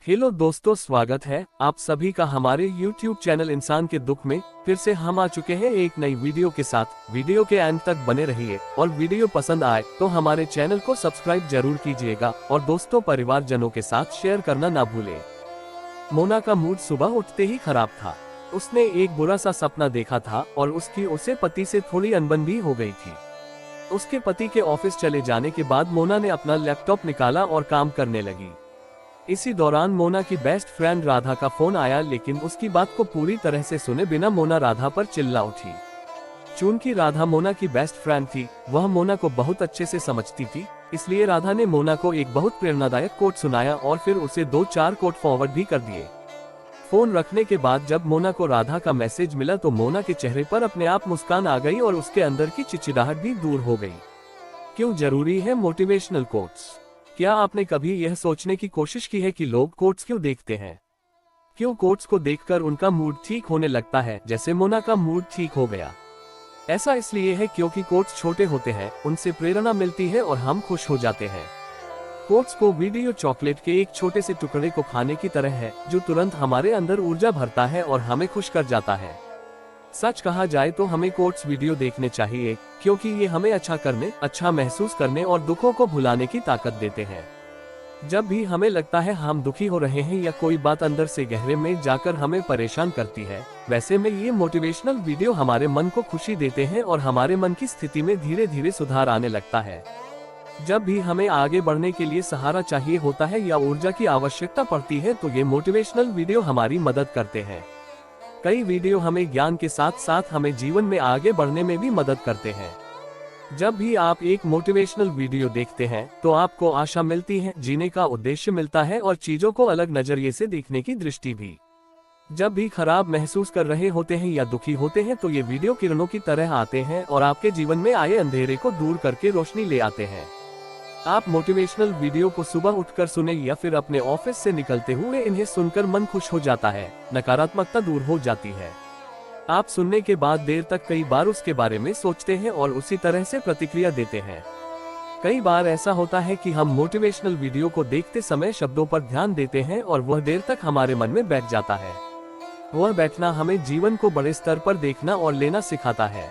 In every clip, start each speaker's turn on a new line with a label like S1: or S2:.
S1: Hello दोस्तों, स्वागत है आप सभी का हमारे YouTube चैनल इंसान के दुख में। फिर से हम आ चुके हैं एक नई वीडियो के साथ। वीडियो के अंत तक बने रहिए और वीडियो पसंद आए तो हमारे चैनल को सब्सक्राइब जरूर कीजिएगा और दोस्तों परिवार जनों के साथ शेयर करना ना भूलें। मोना का मूड सुबह उठते ही खराब था। उसने एक बुरा सा सपना देखा था और उसे पति से थोड़ी अनबन भी हो गई थी। उसके पति के ऑफिस चले जाने के बाद मोना ने अपना लैपटॉप निकाला और काम करने लगी। इसी दौरान मोना की बेस्ट फ्रेंड राधा का फोन आया, लेकिन उसकी बात को पूरी तरह से सुने बिना मोना राधा पर चिल्ला उठी। चूंकि राधा मोना की बेस्ट फ्रेंड थी, वह मोना को बहुत अच्छे से समझती थी, इसलिए राधा ने मोना को एक बहुत प्रेरणादायक कोट सुनाया और फिर उसे 2-4 कोट फॉरवर्ड भी कर दिए। फोन रखने के बाद जब मोना को राधा का मैसेज मिला तो मोना के चेहरे पर अपने आप मुस्कान आ गई और उसके अंदर की चिड़चिड़ाहट भी दूर हो गई। क्यों जरूरी है मोटिवेशनल कोट्स? क्या आपने कभी यह सोचने की कोशिश की है कि लोग कोट्स क्यों देखते हैं? क्यों कोट्स को देखकर उनका मूड ठीक होने लगता है, जैसे मोना का मूड ठीक हो गया? ऐसा इसलिए है क्योंकि कोट्स छोटे होते हैं, उनसे प्रेरणा मिलती है और हम खुश हो जाते हैं। कोट्स को वीडियो चॉकलेट के एक छोटे से टुकड़े को खाने की तरह है, जो तुरंत हमारे अंदर ऊर्जा भरता है और हमें खुश कर जाता है। सच कहा जाए तो हमें कोट्स वीडियो देखने चाहिए, क्योंकि ये हमें अच्छा करने, अच्छा महसूस करने और दुखों को भुलाने की ताकत देते हैं। जब भी हमें लगता है हम दुखी हो रहे हैं या कोई बात अंदर से गहरे में जाकर हमें परेशान करती है, वैसे में ये मोटिवेशनल वीडियो हमारे मन को खुशी देते हैं और हमारे मन की स्थिति में धीरे धीरे सुधार आने लगता है। जब भी हमें आगे बढ़ने के लिए सहारा चाहिए होता है या ऊर्जा की आवश्यकता पड़ती है, तो ये मोटिवेशनल वीडियो हमारी मदद करते हैं। कई वीडियो हमें ज्ञान के साथ साथ हमें जीवन में आगे बढ़ने में भी मदद करते हैं। जब भी आप एक मोटिवेशनल वीडियो देखते हैं तो आपको आशा मिलती है, जीने का उद्देश्य मिलता है और चीजों को अलग नजरिए से देखने की दृष्टि भी। जब भी खराब महसूस कर रहे होते हैं या दुखी होते हैं तो ये वीडियो किरणों की तरह आते हैं और आपके जीवन में आए अंधेरे को दूर करके रोशनी ले आते हैं। आप मोटिवेशनल वीडियो को सुबह उठकर सुने या फिर अपने ऑफिस से निकलते हुए इन्हें सुनकर मन खुश हो जाता है, नकारात्मकता दूर हो जाती है। आप सुनने के बाद देर तक कई बार उसके बारे में सोचते हैं और उसी तरह से प्रतिक्रिया देते हैं। कई बार ऐसा होता है कि हम मोटिवेशनल वीडियो को देखते समय शब्दों पर ध्यान देते हैं और वह देर तक हमारे मन में बैठ जाता है। वह बैठना हमें जीवन को बड़े स्तर पर देखना और लेना सिखाता है।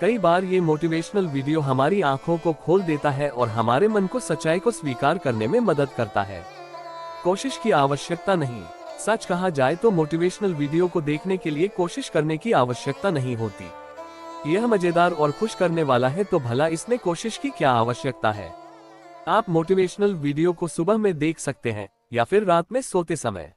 S1: कई बार ये मोटिवेशनल वीडियो हमारी आंखों को खोल देता है और हमारे मन को सच्चाई को स्वीकार करने में मदद करता है। कोशिश की आवश्यकता नहीं। सच कहा जाए तो मोटिवेशनल वीडियो को देखने के लिए कोशिश करने की आवश्यकता नहीं होती। यह मजेदार और खुश करने वाला है, तो भला इसमें कोशिश की क्या आवश्यकता है? आप मोटिवेशनल वीडियो को सुबह में देख सकते हैं या फिर रात में सोते समय।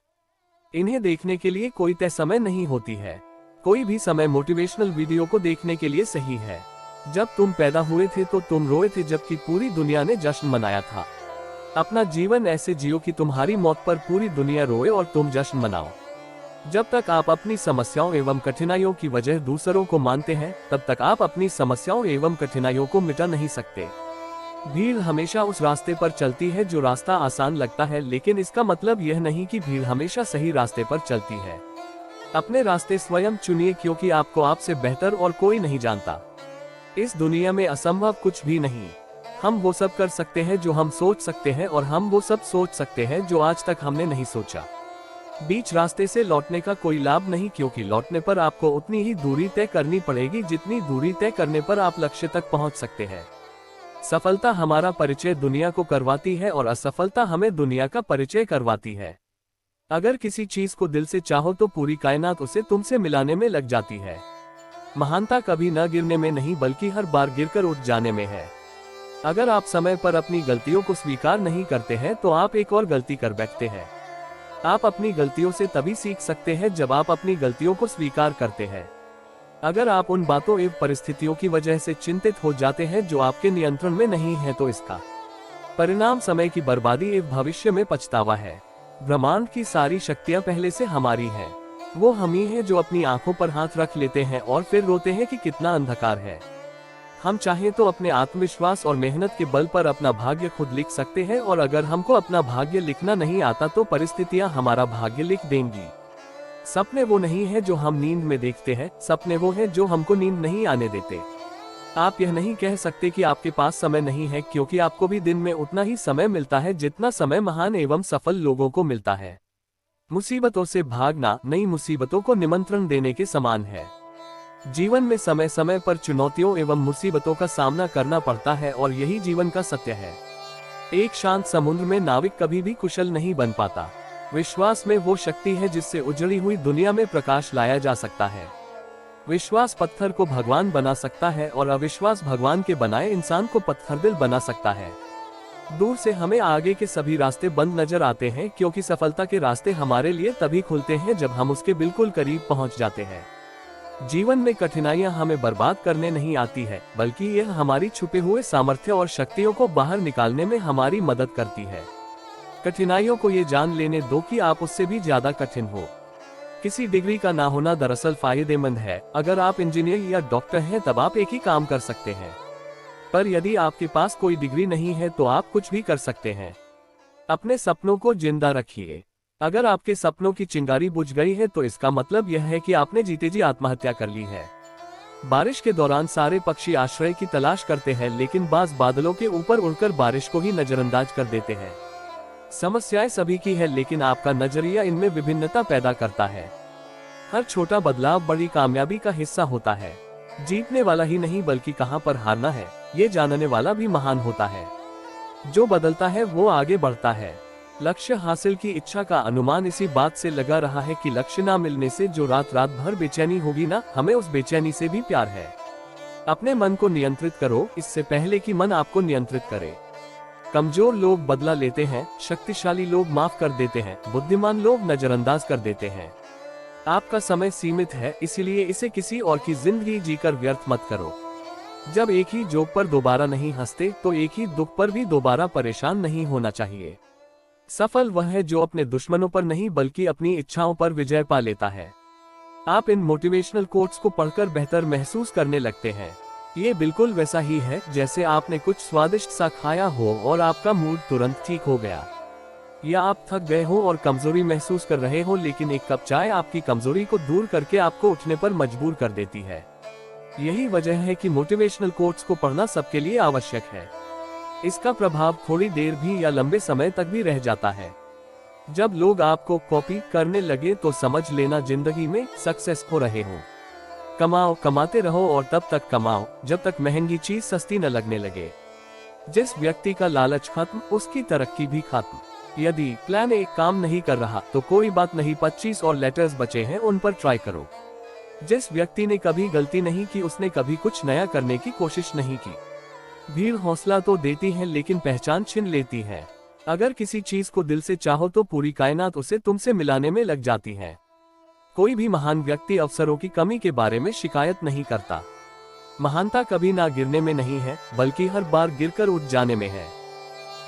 S1: इन्हें देखने के लिए कोई तय समय नहीं होती है। कोई भी समय मोटिवेशनल वीडियो को देखने के लिए सही है। जब तुम पैदा हुए थे तो तुम रोए थे, जबकि पूरी दुनिया ने जश्न मनाया था। अपना जीवन ऐसे जियो कि तुम्हारी मौत पर पूरी दुनिया रोए और तुम जश्न मनाओ। जब तक आप अपनी समस्याओं एवं कठिनाइयों की वजह दूसरों को मानते हैं, तब तक आप अपनी समस्याओं एवं कठिनाइयों को मिटा नहीं सकते। भीड़ हमेशा उस रास्ते पर चलती है जो रास्ता आसान लगता है, लेकिन इसका मतलब यह नहीं कि भीड़ हमेशा सही रास्ते पर चलती है। अपने रास्ते स्वयं चुनिए, क्योंकि आपको आपसे बेहतर और कोई नहीं जानता। इस दुनिया में असंभव कुछ भी नहीं। हम वो सब कर सकते हैं जो हम सोच सकते हैं और हम वो सब सोच सकते हैं जो आज तक हमने नहीं सोचा। बीच रास्ते से लौटने का कोई लाभ नहीं, क्योंकि लौटने पर आपको उतनी ही दूरी तय करनी पड़ेगी जितनी दूरी तय करने पर आप लक्ष्य तक पहुंच सकते हैं। सफलता हमारा परिचय दुनिया को करवाती है और असफलता हमें दुनिया का परिचय करवाती है। अगर किसी चीज को दिल से चाहो तो पूरी कायनात उसे तुमसे मिलाने में लग जाती है। महानता कभी न गिरने में नहीं, बल्कि हर बार गिरकर उठ जाने में है। अगर आप समय पर अपनी गलतियों को स्वीकार नहीं करते हैं तो आप एक और गलती कर बैठते हैं। आप अपनी गलतियों से तभी सीख सकते हैं जब आप अपनी गलतियों को स्वीकार करते हैं। अगर आप उन बातों एवं परिस्थितियों की वजह से चिंतित हो जाते हैं जो आपके नियंत्रण में नहीं है, तो इसका परिणाम समय की बर्बादी एवं भविष्य में पछतावा है। ब्रह्मांड की सारी शक्तियां पहले से हमारी हैं। वो हम ही हैं जो अपनी आंखों पर हाथ रख लेते हैं और फिर रोते हैं कि कितना अंधकार है। हम चाहें तो अपने आत्मविश्वास और मेहनत के बल पर अपना भाग्य खुद लिख सकते हैं, और अगर हमको अपना भाग्य लिखना नहीं आता तो परिस्थितियां हमारा भाग्य लिख देंगी। सपने वो नहीं है जो हम नींद में देखते हैं, सपने वो हैं जो हमको नींद नहीं आने देते। आप यह नहीं कह सकते कि आपके पास समय नहीं है, क्योंकि आपको भी दिन में उतना ही समय मिलता है जितना समय महान एवं सफल लोगों को मिलता है। मुसीबतों से भागना नई मुसीबतों को निमंत्रण देने के समान है। जीवन में समय समय पर चुनौतियों एवं मुसीबतों का सामना करना पड़ता है और यही जीवन का सत्य है। एक शांत समुद्र में नाविक कभी भी कुशल नहीं बन पाता। विश्वास में वो शक्ति है जिससे उजड़ी हुई दुनिया में प्रकाश लाया जा सकता है। विश्वास पत्थर को भगवान बना सकता है और अविश्वास भगवान के बनाए इंसान को पत्थरदिल बना सकता है। दूर से हमें आगे के सभी रास्ते बंद नजर आते हैं, क्योंकि सफलता के रास्ते हमारे लिए तभी खुलते हैं जब हम उसके बिल्कुल करीब पहुंच जाते हैं। जीवन में कठिनाइयां हमें बर्बाद करने नहीं आती है, बल्कि यह हमारी छुपे हुए सामर्थ्य और शक्तियों को बाहर निकालने में हमारी मदद करती है। कठिनाइयों को ये जान लेने दो कि आप उससे भी ज्यादा कठिन हो। किसी डिग्री का ना होना दरअसल फायदेमंद है। अगर आप इंजीनियर या डॉक्टर हैं तब आप एक ही काम कर सकते हैं, पर यदि आपके पास कोई डिग्री नहीं है तो आप कुछ भी कर सकते हैं। अपने सपनों को जिंदा रखिए। अगर आपके सपनों की चिंगारी बुझ गई है तो इसका मतलब यह है कि आपने जीते जी आत्महत्या कर ली है। बारिश के दौरान सारे पक्षी आश्रय की तलाश करते हैं, लेकिन बाज बादलों के ऊपर उड़कर बारिश को ही नजरअंदाज कर देते हैं। समस्याएं सभी की है, लेकिन आपका नजरिया इनमें विभिन्नता पैदा करता है। हर छोटा बदलाव बड़ी कामयाबी का हिस्सा होता है। जीतने वाला ही नहीं बल्कि कहां पर हारना है ये जानने वाला भी महान होता है। जो बदलता है वो आगे बढ़ता है। लक्ष्य हासिल की इच्छा का अनुमान इसी बात से लगा रहा है कि लक्ष्य ना मिलने से जो रात रात भर बेचैनी होगी ना, हमें उस बेचैनी से भी प्यार है। अपने मन को नियंत्रित करो इससे पहले कि मन आपको नियंत्रित करे। कमजोर लोग बदला लेते हैं, शक्तिशाली लोग माफ कर देते हैं, बुद्धिमान लोग नजरअंदाज कर देते हैं। आपका समय सीमित है, इसीलिए इसे किसी और की जिंदगी जीकर व्यर्थ मत करो। जब एक ही जोक पर दोबारा नहीं हंसते तो एक ही दुख पर भी दोबारा परेशान नहीं होना चाहिए। सफल वह है जो अपने दुश्मनों पर नहीं बल्कि अपनी इच्छाओं पर विजय पा लेता है। आप इन मोटिवेशनल कोट्स को पढ़कर बेहतर महसूस करने लगते हैं। ये बिल्कुल वैसा ही है जैसे आपने कुछ स्वादिष्ट सा खाया हो और आपका मूड तुरंत ठीक हो गया, या आप थक गए हो और कमजोरी महसूस कर रहे हो, लेकिन एक कप चाय आपकी कमजोरी को दूर करके आपको उठने पर मजबूर कर देती है। यही वजह है कि मोटिवेशनल कोट्स को पढ़ना सबके लिए आवश्यक है। इसका प्रभाव थोड़ी देर भी या लंबे समय तक भी रह जाता है। जब लोग आपको कॉपी करने लगे तो समझ लेना जिंदगी में सक्सेस हो रहे हो। कमाओ, कमाते रहो और तब तक कमाओ जब तक महंगी चीज सस्ती न लगने लगे। जिस व्यक्ति का लालच खत्म उसकी तरक्की भी खत्म। यदि प्लान एक काम नहीं कर रहा तो कोई बात नहीं, 25 और लेटर्स बचे हैं, उन पर ट्राई करो। जिस व्यक्ति ने कभी गलती नहीं की उसने कभी कुछ नया करने की कोशिश नहीं की। भीड़ हौसला तो देती है लेकिन पहचान छीन लेती है। अगर किसी चीज को दिल से चाहो तो पूरी कायनात उसे तुमसे मिलाने में लग जाती है। कोई भी महान व्यक्ति अवसरों की कमी के बारे में शिकायत नहीं करता। महानता कभी ना गिरने में नहीं है बल्कि हर बार गिरकर उठ जाने में है।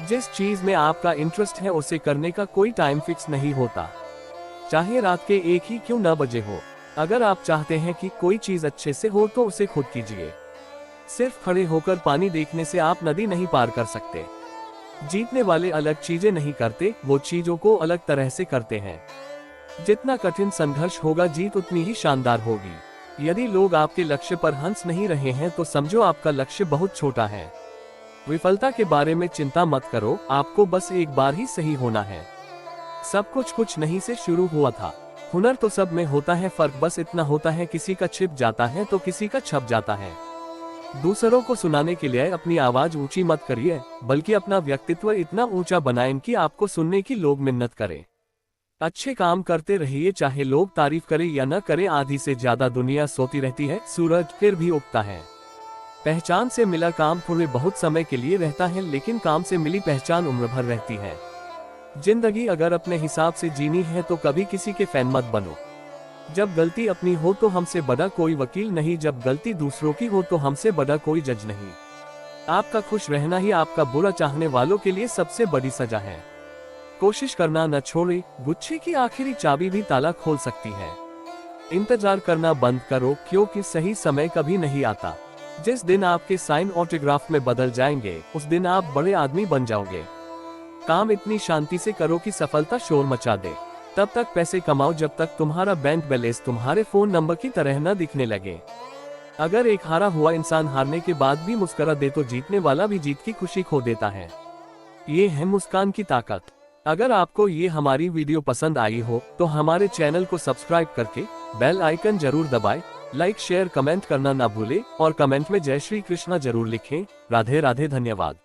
S1: जिस चीज में आपका इंटरेस्ट है उसे करने का कोई टाइम फिक्स नहीं होता, चाहे रात के 1 ही क्यों न बजे हो। अगर आप चाहते हैं कि कोई चीज अच्छे से हो तो उसे खुद कीजिए। सिर्फ खड़े होकर पानी देखने से आप नदी नहीं पार कर सकते। जीतने वाले अलग चीजें नहीं करते, वो चीजों को अलग तरह से करते हैं। जितना कठिन संघर्ष होगा जीत उतनी ही शानदार होगी। यदि लोग आपके लक्ष्य पर हंस नहीं रहे हैं तो समझो आपका लक्ष्य बहुत छोटा है। विफलता के बारे में चिंता मत करो, आपको बस एक बार ही सही होना है। सब कुछ नहीं से शुरू हुआ था। हुनर तो सब में होता है, फर्क बस इतना होता है किसी का छिप जाता है तो किसी का छप जाता है। दूसरों को सुनाने के लिए अपनी आवाज ऊंची मत करिए, बल्कि अपना व्यक्तित्व इतना ऊंचा बनाएं कि आपको सुनने की लोग मिन्नत करें। अच्छे काम करते रहिए, चाहे लोग तारीफ करें या न करें। आधी से ज्यादा दुनिया सोती रहती है, सूरज फिर भी उगता है। पहचान से मिला काम थोड़े बहुत समय के लिए रहता है, लेकिन काम से मिली पहचान उम्र भर रहती है। जिंदगी अगर अपने हिसाब से जीनी है तो कभी किसी के फैन मत बनो। जब गलती अपनी हो तो हमसे बड़ा कोई वकील नहीं, जब गलती दूसरों की हो तो हमसे बड़ा कोई जज नहीं। आपका खुश रहना ही आपका बुरा चाहने वालों के लिए सबसे बड़ी सजा है। कोशिश करना न छोड़े, गुच्छे की आखिरी चाबी भी ताला खोल सकती है। इंतजार करना बंद करो, क्योंकि सही समय कभी नहीं आता। जिस दिन आपके साइन ऑटोग्राफ में बदल जाएंगे उस दिन आप बड़े आदमी बन जाओगे। काम इतनी शांति से करो कि सफलता शोर मचा दे। तब तक पैसे कमाओ जब तक तुम्हारा बैंक बैलेंस तुम्हारे फोन नंबर की तरह न दिखने लगे। अगर एक हारा हुआ इंसान हारने के बाद भी मुस्कुरा दे तो जीतने वाला भी जीत की खुशी खो देता है। ये है मुस्कान की ताकत। अगर आपको ये हमारी वीडियो पसंद आई हो तो हमारे चैनल को सब्सक्राइब करके बेल आइकन जरूर दबाएं, लाइक शेयर कमेंट करना ना भूले और कमेंट में जय श्री कृष्णा जरूर लिखें। राधे राधे, धन्यवाद।